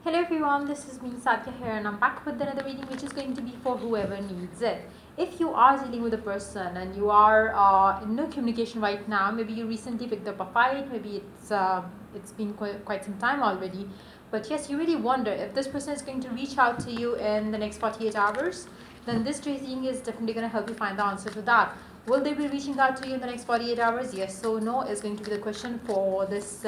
Hello everyone, this is me Satya here and I'm back with another reading which is going to be for whoever needs it. If you are dealing with a person and you are in no communication right now, maybe you recently picked up a fight, maybe it's been quite some time already, but yes, you really wonder if this person is going to reach out to you in the next 48 hours, then this reading is definitely going to help you find the answer to that. Will they be reaching out to you in the next 48 hours? Yes or no is going to be the question for this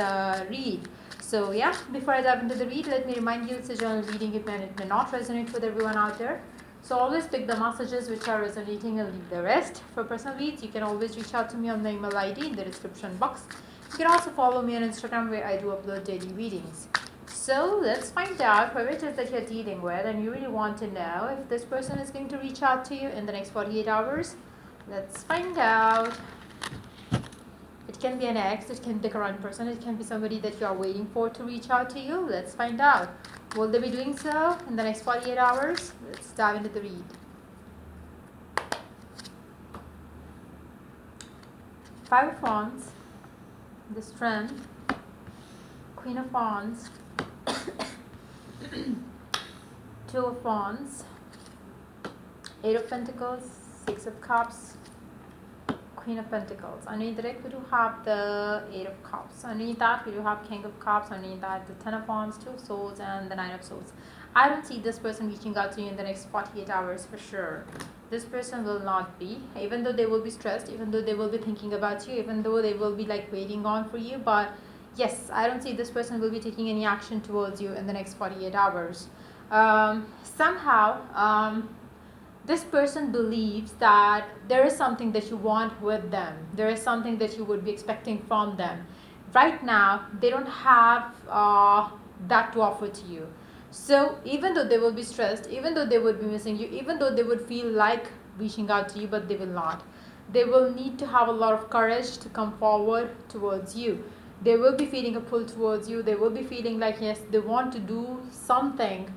read. So yeah, before I dive into the read, let me remind you it's a general reading. It may not resonate with everyone out there. So always pick the messages which are resonating and leave the rest. For personal reads, you can always reach out to me on the email ID in the description box. You can also follow me on Instagram where I do upload daily readings. So let's find out whoever it is that you're dealing with and you really want to know if this person is going to reach out to you in the next 48 hours. Let's find out. It can be an ex, it can be the current person, it can be somebody that you are waiting for to reach out to you. Let's find out. Will they be doing so in the next 48 hours? Let's dive into the read. Five of Wands, the Strength, Queen of Wands, Two of Wands, Eight of Pentacles, Six of Cups, Queen of Pentacles. Underneath the deck we do have the Eight of Cups. Underneath that we do have King of Cups. Underneath that the Ten of Wands, Two of Swords, and the Nine of Swords. I don't see this person reaching out to you in the next 48 hours for sure. This person will not be, even though they will be stressed, even though they will be thinking about you, even though they will be like waiting on for you. But yes, I don't see this person will be taking any action towards you in the next 48 hours. Somehow, this person believes that there is something that you want with them. There is something that you would be expecting from them. Right now, they don't have that to offer to you. So even though they will be stressed, even though they would be missing you, even though they would feel like reaching out to you, but they will not. They will need to have a lot of courage to come forward towards you. They will be feeling a pull towards you. They will be feeling like, yes, they want to do something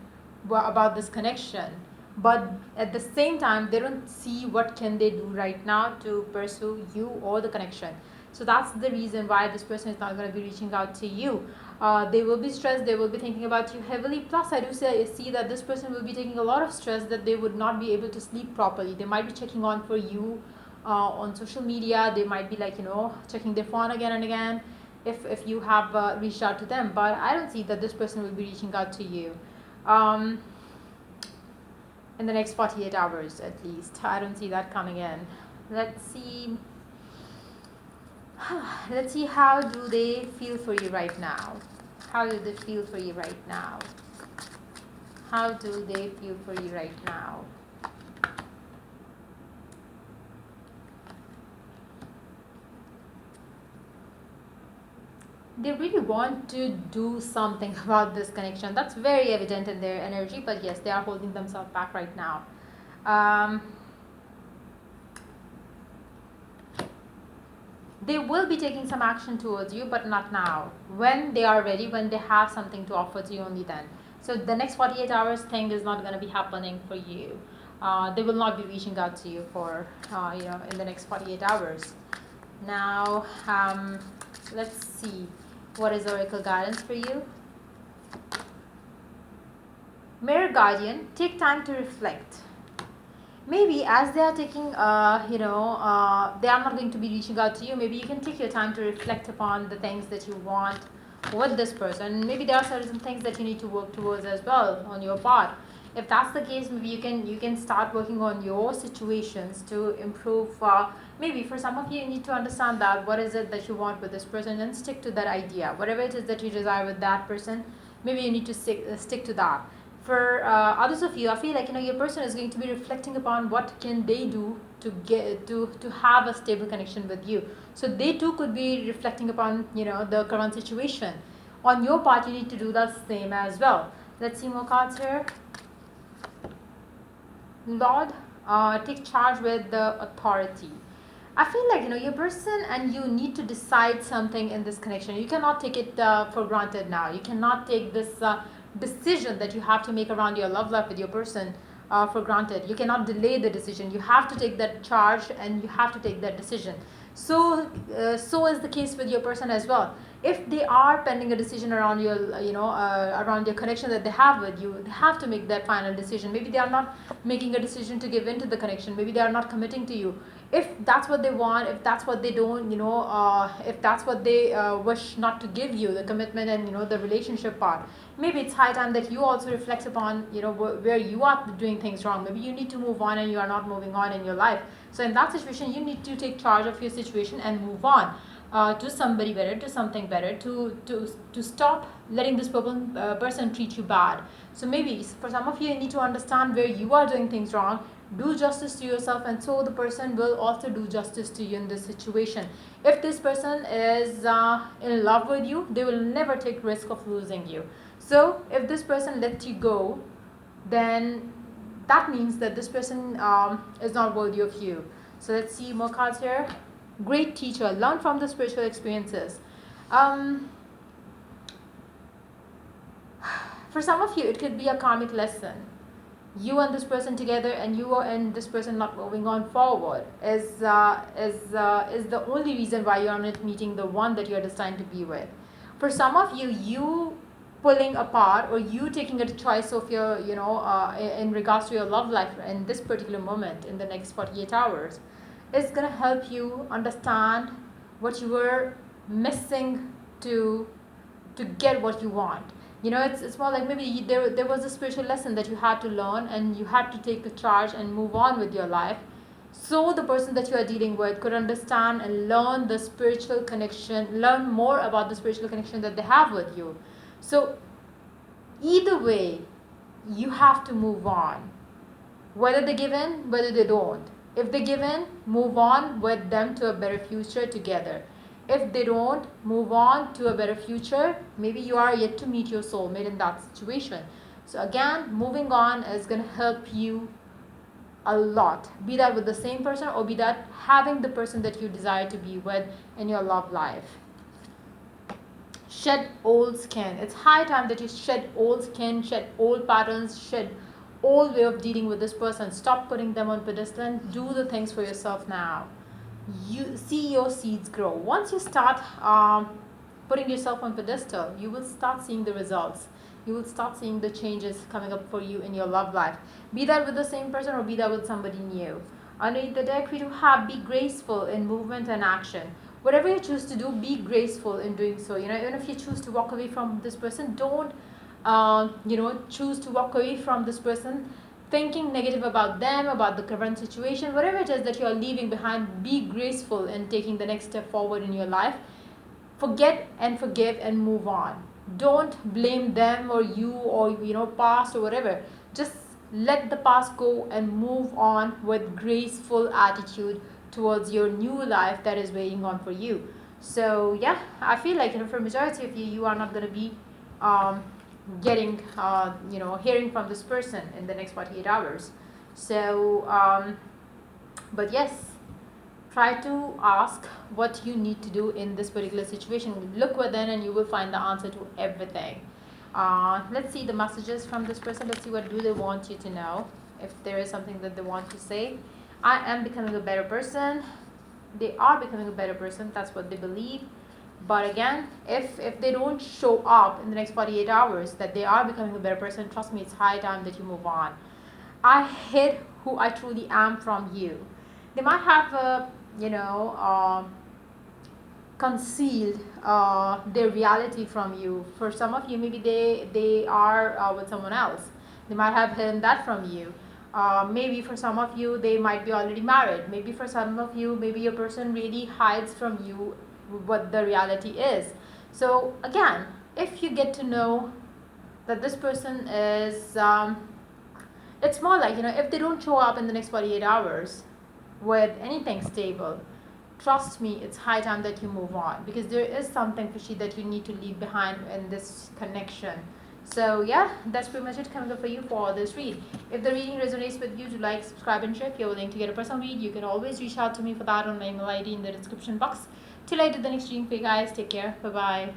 about this connection, but at the same time they don't see what can they do right now to pursue you or the connection. So that's the reason why this person is not going to be reaching out to you. They will be stressed, they will be thinking about you heavily. Plus I do see that this person will be taking a lot of stress that they would not be able to sleep properly. They might be checking on for you on social media. They might be like, checking their phone again and again if you have reached out to them. But I don't see that this person will be reaching out to you in the next 48 hours at least. I don't see that coming in. Let's see. Let's see, how do they feel for you right now? How do they feel for you right now? How do they feel for you right now? They really want to do something about this connection. That's very evident in their energy, but yes, they are holding themselves back right now. They will be taking some action towards you, but not now. When they are ready, when they have something to offer to you, only then. So the next 48 hours thing is not going to be happening for you. They will not be reaching out to you for in the next 48 hours. Now let's see, what is oracle guidance for you? Mirror guardian, take time to reflect. Maybe as they are taking they are not going to be reaching out to you, maybe you can take your time to reflect upon the things that you want with this person. Maybe there are certain things that you need to work towards as well on your part. If that's the case, maybe you can start working on your situations to improve. Maybe for some of you need to understand that what is it that you want with this person and stick to that idea. Whatever it is that you desire with that person, maybe you need to stick to that. For others of you, I feel like your person is going to be reflecting upon what can they do to get to have a stable connection with you. So they too could be reflecting upon the current situation. On your part, you need to do the same as well. Let's see more cards here. Lord, take charge with the authority. I feel like your person and you need to decide something in this connection. You cannot take it for granted now. You cannot take this decision that you have to make around your love life with your person for granted. You cannot delay the decision. You have to take that charge and you have to take that decision. So is the case with your person as well. If they are pending a decision around your around your connection that they have with you, they have to make that final decision. Maybe they are not making a decision to give into the connection, maybe they are not committing to you. If that's what they want, if that's what they don't, if that's what they wish not to give you, the commitment and the relationship part, maybe it's high time that you also reflect upon where you are doing things wrong. Maybe you need to move on and you are not moving on in your life. So in that situation, you need to take charge of your situation and move on to somebody better, to something better, to stop letting this person treat you bad. So maybe for some of you, you need to understand where you are doing things wrong, do justice to yourself, and so the person will also do justice to you in this situation. If this person is in love with you, they will never take risk of losing you. So if this person lets you go, then that means that this person is not worthy of you. So let's see more cards here. Great teacher, learn from the spiritual experiences. For some of you, it could be a karmic lesson. You and this person together, and you and this person not moving on forward is the only reason why you are not meeting the one that you are destined to be with. For some of you, you pulling apart or you taking a choice of your in regards to your love life in this particular moment in the next 48 hours is going to help you understand what you were missing to get what you want. It's more like maybe there was a spiritual lesson that you had to learn, and you had to take a charge and move on with your life, so the person that you are dealing with could understand and learn the spiritual connection, learn more about the spiritual connection that they have with you. So either way, you have to move on, whether they give in, whether they don't. If they give in, move on with them to a better future together. If they don't, move on to a better future. Maybe you are yet to meet your soulmate in that situation. So again, moving on is going to help you a lot. Be that with the same person, or be that having the person that you desire to be with in your love life. Shed old skin. It's high time that you shed old skin, shed old patterns, shed old way of dealing with this person. Stop putting them on pedestal and do the things for yourself now. You see your seeds grow. Once you start putting yourself on pedestal, you will start seeing the results. You will start seeing the changes coming up for you in your love life. Be that with the same person or be that with somebody new. Underneath the deck, we do have be graceful in movement and action. Whatever you choose to do, be graceful in doing so. Even if you choose to walk away from this person, don't choose to walk away from this person thinking negative about them, about the current situation. Whatever it is that you are leaving behind, be graceful in taking the next step forward in your life. Forget and forgive and move on. Don't blame them or you or past or whatever. Just let the past go and move on with graceful attitude towards your new life that is waiting on for you. So yeah, I feel like for majority of you, you are not going to be getting hearing from this person in the next 48 hours. So but yes, try to ask what you need to do in this particular situation. Look within and you will find the answer to everything. Let's see the messages from this person. Let's see what do they want you to know, if there is something that they want to say. I am becoming a better person. They are becoming a better person. That's what they believe. But again, if they don't show up in the next 48 hours that they are becoming a better person, trust me, it's high time that you move on. I hid who I truly am from you. They might have concealed their reality from you. For some of you, maybe they are with someone else. They might have hidden that from you. Maybe for some of you, they might be already married. Maybe for some of you, maybe your person really hides from you what the reality is. So again, if you get to know that this person is it's more like if they don't show up in the next 48 hours with anything stable, trust me, it's high time that you move on, because there is something fishy that you need to leave behind in this connection. So yeah, that's pretty much it coming up for you for this read. If the reading resonates with you, do like, subscribe and share. If you're willing to get a personal read, you can always reach out to me for that on my email ID in the description box. Till I do the next reading for you guys, take care. Bye bye.